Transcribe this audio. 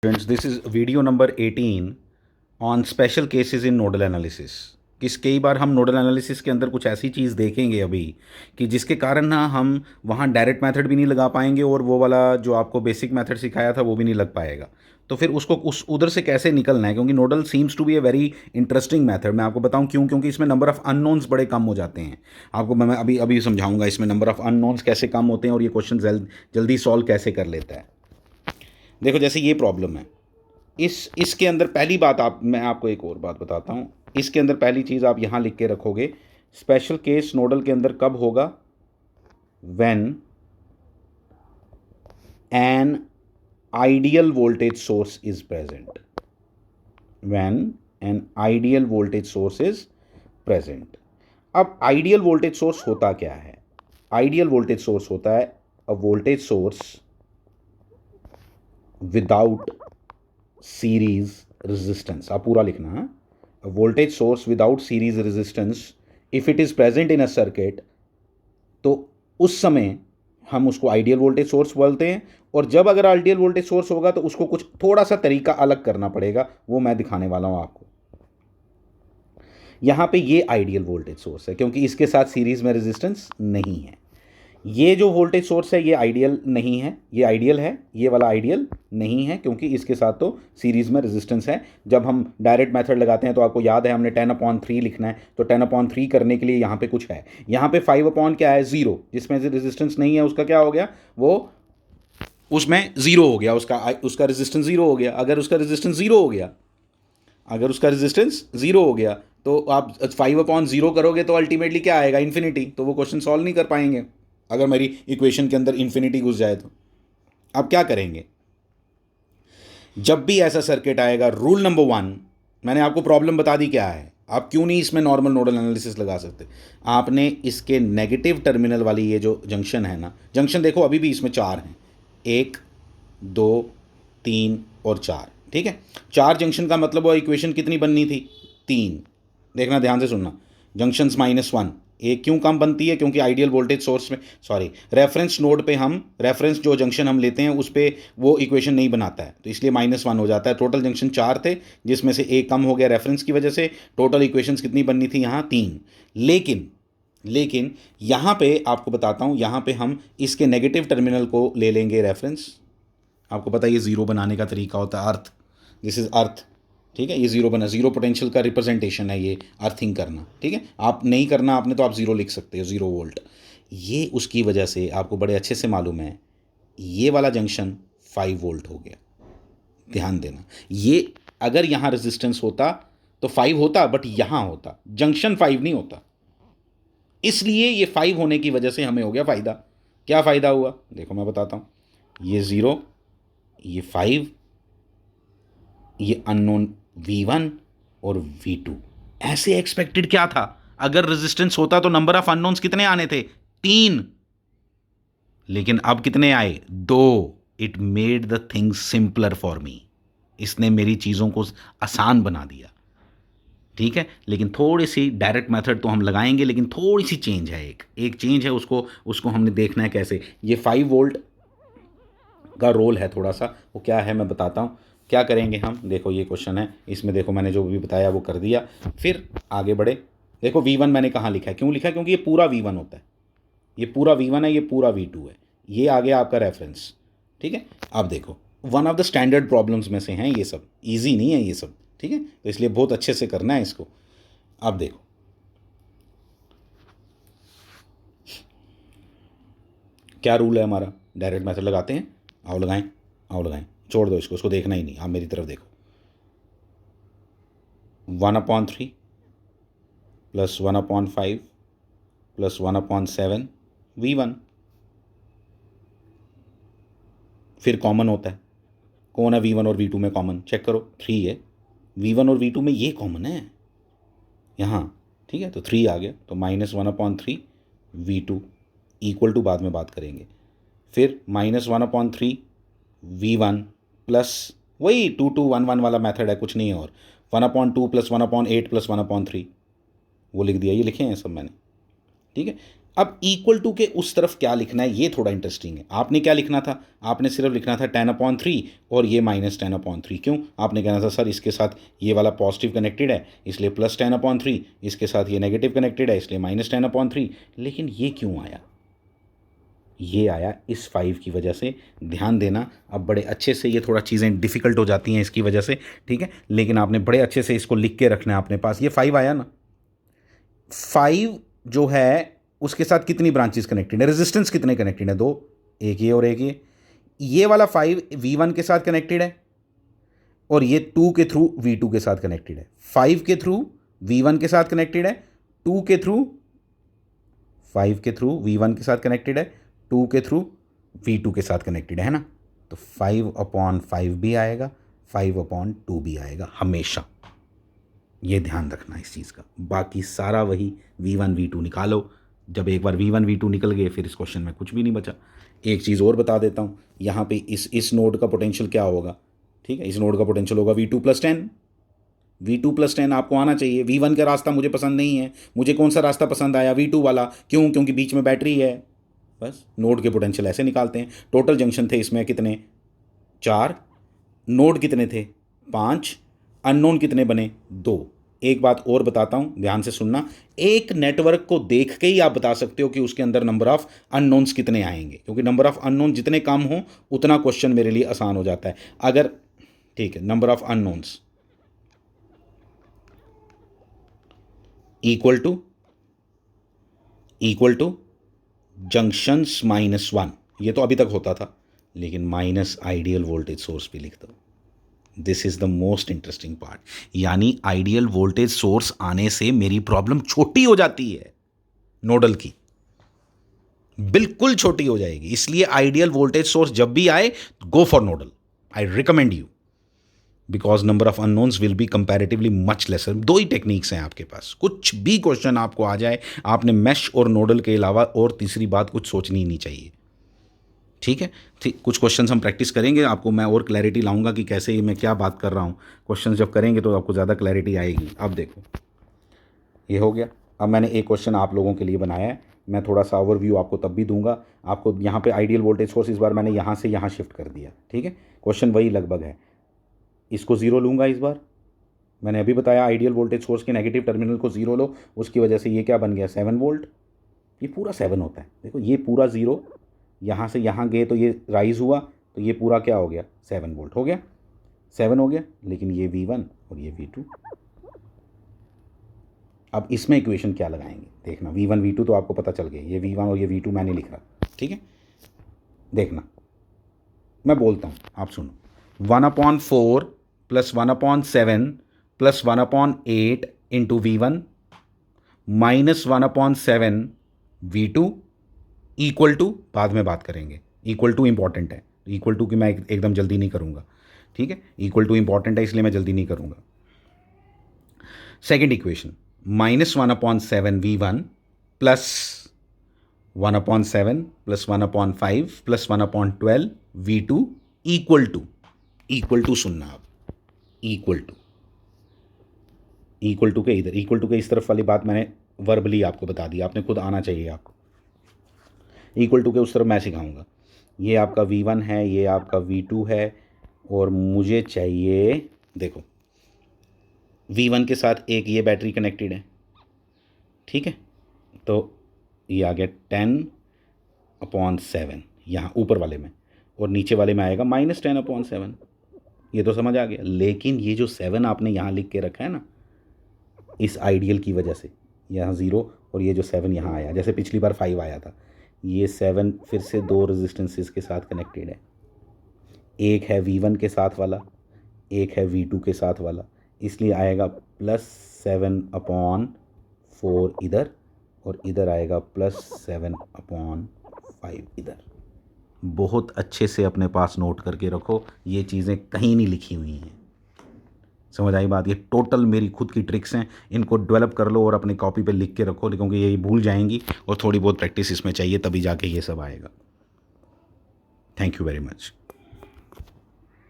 Friends, this is video number 18 on special cases in nodal analysis. कई बार हम nodal analysis के अंदर कुछ ऐसी चीज़ देखेंगे अभी कि जिसके कारण ना हम वहाँ डायरेक्ट मेथड भी नहीं लगा पाएंगे और वो वाला जो आपको बेसिक मेथड सिखाया था वो भी नहीं लग पाएगा। तो फिर उसको उस उधर से कैसे निकलना है, क्योंकि nodal seems to be a very interesting method. मैं आपको बताऊं क्यों, क्योंकि इसमें नंबर ऑफ़ अननोन्स बड़े कम हो जाते हैं। आपको मैं अभी अभी समझाऊंगा इसमें नंबर ऑफ़ अननोन्स कैसे कम होते हैं और ये क्वेश्चन जल्दी सॉल्व कैसे कर लेता है। देखो, जैसे ये प्रॉब्लम है, इसके अंदर पहली बात मैं आपको एक और बात बताता हूँ। इसके अंदर पहली चीज़ आप यहाँ लिख के रखोगे, स्पेशल केस नोडल के अंदर कब होगा? When an ideal voltage source is present. When an ideal voltage source is present. अब आइडियल वोल्टेज सोर्स होता क्या है? आइडियल वोल्टेज सोर्स होता है a voltage source without series resistance. आप पूरा लिखना है, voltage source without series resistance if it is present in a circuit, तो उस समय हम उसको आइडियल वोल्टेज सोर्स बोलते हैं। और जब अगर आइडियल वोल्टेज सोर्स होगा तो उसको कुछ थोड़ा सा तरीका अलग करना पड़ेगा, वो मैं दिखाने वाला हूं आपको। यहां पे ये आइडियल वोल्टेज सोर्स है क्योंकि इसके साथ सीरीज में रेजिस्टेंस नहीं है। ये जो वोल्टेज सोर्स है ये आइडियल नहीं है, ये आइडियल है, ये वाला आइडियल नहीं है क्योंकि इसके साथ तो सीरीज़ में रेजिस्टेंस है। जब हम डायरेक्ट मेथड लगाते हैं तो आपको याद है हमने 10/3 लिखना है, तो 10/3 करने के लिए यहाँ पे कुछ है। यहाँ पे 5 क्या है? 0, जिसमें से रेजिस्टेंस नहीं है उसका क्या हो गया? वो उसमें ज़ीरो हो गया, उसका रेजिस्टेंस ज़ीरो हो गया। अगर उसका रेजिस्टेंस ज़ीरो हो गया, तो आप 5/0 करोगे तो अल्टीमेटली क्या आएगा? इन्फिनिटी। तो वो क्वेश्चन सॉल्व नहीं कर पाएंगे अगर मेरी इक्वेशन के अंदर इन्फिनिटी घुस जाए तो। अब क्या करेंगे? जब भी ऐसा सर्किट आएगा, रूल नंबर 1, मैंने आपको प्रॉब्लम बता दी क्या है। आप क्यों नहीं इसमें नॉर्मल नोडल एनालिसिस लगा सकते? आपने इसके नेगेटिव टर्मिनल वाली ये जो जंक्शन है ना, जंक्शन देखो अभी भी इसमें 4 हैं, 1 2 3 और 4। ठीक है, 4 जंक्शन का मतलब वो इक्वेशन कितनी बननी थी? 3। देखना, ध्यान से सुनना। जंक्शंस -1 एक क्यों कम बनती है? क्योंकि आइडियल वोल्टेज सोर्स में, सॉरी, रेफरेंस नोड पे हम रेफरेंस जो जंक्शन हम लेते हैं उस पर वो इक्वेशन नहीं बनाता है, तो इसलिए -1 हो जाता है। टोटल जंक्शन 4 थे जिसमें से एक कम हो गया रेफरेंस की वजह से। टोटल इक्वेशंस कितनी बननी थी यहाँ? 3। लेकिन यहाँ पे आपको बताता हूँ, यहाँ पे हम इसके नेगेटिव टर्मिनल को ले लेंगे रेफरेंस। आपको पता है ये ज़ीरो बनाने का तरीका होता है, अर्थ, दिस इज़ अर्थ। ठीक है, ये ज़ीरो बना, ज़ीरो पोटेंशियल का रिप्रेजेंटेशन है ये अर्थिंग करना। ठीक है, आप नहीं करना आपने तो आप ज़ीरो लिख सकते हो, 0 वोल्ट। ये उसकी वजह से आपको बड़े अच्छे से मालूम है, ये वाला जंक्शन 5 वोल्ट हो गया। ध्यान देना, ये अगर यहाँ रेजिस्टेंस होता तो 5 होता, बट यहाँ होता, जंक्शन 5 नहीं होता। इसलिए ये 5 होने की वजह से हमें हो गया फ़ायदा। क्या फ़ायदा हुआ? देखो मैं बताता हूँ, ये 0, ये 5, ये अननोन V1 और V2। ऐसे एक्सपेक्टेड क्या था? अगर रेजिस्टेंस होता तो नंबर ऑफ अननोन्स कितने आने थे? 3। लेकिन अब कितने आए? 2। It made the thing simpler for me. इसने मेरी चीज़ों को आसान बना दिया। ठीक है, लेकिन थोड़ी सी डायरेक्ट मेथड तो हम लगाएंगे, लेकिन थोड़ी सी चेंज है, एक चेंज है, उसको हमने देखना है कैसे। ये 5 वोल्ट का रोल है थोड़ा सा, वो क्या है मैं बताता हूँ। क्या करेंगे हम? देखो ये क्वेश्चन है, इसमें देखो मैंने जो भी बताया वो कर दिया, फिर आगे बढ़े। देखो V1 मैंने कहाँ लिखा है, क्यों लिखा है? क्योंकि ये पूरा V1 होता है, ये पूरा V1 है, ये पूरा V2 है, ये आ गया आपका रेफरेंस। ठीक है, अब देखो one of the standard problems में से हैं ये सब, ईजी नहीं है ये सब। ठीक है, तो इसलिए बहुत अच्छे से करना है इसको। अब देखो, क्या रूल है हमारा? डायरेक्ट मेथड लगाते हैं, आओ लगाएं, आओ लगाएं, छोड़ दो इसको देखना ही नहीं, आप मेरी तरफ देखो। 1/3 प्लस 1/5 प्लस 1/7 V1। फिर कॉमन होता है, कौन है V1 और V2 में कॉमन? चेक करो, 3 है। V1 और V2 में ये कॉमन है यहाँ। ठीक है, तो 3 आ गया, तो -1/3 V2 इक्वल टू, बाद में बात करेंगे। फिर -1/3 V1 प्लस वही 2 2 1 1 वाला मेथड है, कुछ नहीं है और 1/2 प्लस 1/8 प्लस 1/3 वो लिख दिया, ये लिखे हैं सब मैंने। ठीक है, अब इक्वल टू के उस तरफ क्या लिखना है ये थोड़ा इंटरेस्टिंग है। आपने क्या लिखना था, आपने सिर्फ लिखना था 10/3 और ये -10/3। क्यों? आपने कहना था सर इसके साथ ये वाला पॉजिटिव कनेक्टेड है इसलिए +10/3, इसके साथ ये नेगेटिव कनेक्टेड है इसलिए -10/3। लेकिन ये क्यों आया? ये आया इस 5 की वजह से। ध्यान देना, अब बड़े अच्छे से, ये थोड़ा चीज़ें डिफ़िकल्ट हो जाती हैं इसकी वजह से, ठीक है, लेकिन आपने बड़े अच्छे से इसको लिख के रखना है अपने पास। ये 5 आया ना, 5 जो है उसके साथ कितनी ब्रांचेस कनेक्टेड है, रेजिस्टेंस कितने कनेक्टेड है? 2, एक ये और एक ये वाला 5 V1 के साथ कनेक्टेड है और ये 2 के थ्रू V2 के साथ कनेक्टेड है। 5 के थ्रू V1 के साथ कनेक्टेड है, 2 के थ्रू 5 के थ्रू V1 के साथ कनेक्टेड है, 2 के थ्रू V2 के साथ कनेक्टेड है ना। तो 5/5 भी आएगा, 5/2 भी आएगा हमेशा। ये ध्यान रखना इस चीज़ का। बाकी सारा वही V1 V2 निकालो। जब एक बार V1 V2 निकल गए फिर इस क्वेश्चन में कुछ भी नहीं बचा। एक चीज़ और बता देता हूँ, यहाँ पे इस नोड का पोटेंशियल क्या होगा, ठीक है, इस नोड का पोटेंशियल होगा V2 + 10। V2 + 10 आपको आना चाहिए। V1 का रास्ता मुझे पसंद नहीं है, मुझे कौन सा रास्ता पसंद आया? V2 वाला। क्यों? क्योंकि बीच में बैटरी है। बस नोड के पोटेंशियल ऐसे निकालते हैं। टोटल जंक्शन थे इसमें कितने? 4। नोड कितने थे? 5। अननोन कितने बने? 2। एक बात और बताता हूँ, ध्यान से सुनना। एक नेटवर्क को देख के ही आप बता सकते हो कि उसके अंदर नंबर ऑफ अननोन्स कितने आएंगे, क्योंकि नंबर ऑफ अननोन जितने कम हो उतना क्वेश्चन मेरे लिए आसान हो जाता है। अगर, ठीक है, number of unknowns equal to junctions -1, ये तो अभी तक होता था, लेकिन माइनस आइडियल वोल्टेज सोर्स भी लिख दो। This is the most interesting part. यानी आइडियल वोल्टेज सोर्स आने से मेरी प्रॉब्लम छोटी हो जाती है, नोडल की बिल्कुल छोटी हो जाएगी। इसलिए आइडियल वोल्टेज सोर्स जब भी आए, go for nodal. I recommend you, because number of unknowns will be comparatively much laser. 2 he techniques हैं आपके पास। कुछ भी क्वेश्चन आपको आ जाए, आपने मैश और नोडल के अलावा और तीसरी बात कुछ सोचनी ही नहीं चाहिए, ठीक है। ठीक, कुछ क्वेश्चंस हम प्रैक्टिस करेंगे, आपको मैं और क्लैरिटी लाऊंगा कि कैसे मैं क्या बात कर रहा हूँ। क्वेश्चंस जब करेंगे तो आपको ज़्यादा क्लैरिटी आएगी। अब देखो, ये हो गया। अब मैंने एक क्वेश्चन आप लोगों के लिए बनाया है, मैं थोड़ा सा ओवरव्यू आपको तब भी दूंगा। आपको यहाँ पे आइडियल वोल्टेज सोर्स इस बार मैंने यहाँ से यहाँ शिफ्ट कर दिया, ठीक है। क्वेश्चन वही लगभग है। इसको 0 लूँगा इस बार। मैंने अभी बताया आइडियल वोल्टेज सोर्स के नेगेटिव टर्मिनल को 0 लो, उसकी वजह से ये क्या बन गया? 7 वोल्ट। ये पूरा 7 होता है। देखो ये पूरा 0, यहाँ से यहाँ गए तो ये राइज हुआ, तो ये पूरा क्या हो गया? 7 वोल्ट हो गया, 7 हो गया। लेकिन ये V1 और ये V2। अब इसमें इक्वेशन क्या लगाएंगे देखना। V1 V2 तो आपको पता चल गया, ये V1 और ये V2 मैं नहीं लिख रहा, ठीक है। देखना, मैं बोलता हूँ, आप सुनो। 1/4 + 1/7 + 1/8 into V1 -1/7 V2 equal to, बाद में बात करेंगे, इक्वल टू इंपॉर्टेंट है, इक्वल टू की मैं एकदम जल्दी नहीं करूँगा, ठीक है। इक्वल टू इंपॉर्टेंट है इसलिए मैं जल्दी नहीं करूँगा। Second equation, -1/7 V1 + 1/7 + 1/5 + 1/12 V2 equal to सुनना आप, इक्वल टू के इधर, इक्वल टू के इस तरफ वाली बात मैंने वर्बली आपको बता दी, आपने खुद आना चाहिए आपको। इक्वल टू के उस तरफ मैं सिखाऊंगा। ये आपका V1 है, ये आपका V2 है, और मुझे चाहिए, देखो V1 के साथ एक ये बैटरी कनेक्टेड है, ठीक है। तो ये आ गया 10/7 यहाँ ऊपर वाले में, और नीचे वाले में आएगा -10/7। ये तो समझ आ गया। लेकिन ये जो 7 आपने यहाँ लिख के रखा है ना, इस आइडियल की वजह से यहाँ 0 और ये जो 7 यहाँ आया, जैसे पिछली बार 5 आया था, ये 7 फिर से 2 रेजिस्टेंसेस के साथ कनेक्टेड है। एक है V1 के साथ वाला, एक है V2 के साथ वाला, इसलिए आएगा +7/4 इधर, और इधर आएगा +7/5 इधर। बहुत अच्छे से अपने पास नोट करके रखो, ये चीज़ें कहीं नहीं लिखी हुई हैं। समझ आई बात? ये टोटल मेरी खुद की ट्रिक्स हैं, इनको डेवलप कर लो और अपनी कॉपी पे लिख के रखो, क्योंकि ये भूल जाएंगी और थोड़ी बहुत प्रैक्टिस इसमें चाहिए, तभी जाके ये सब आएगा। Thank you very much.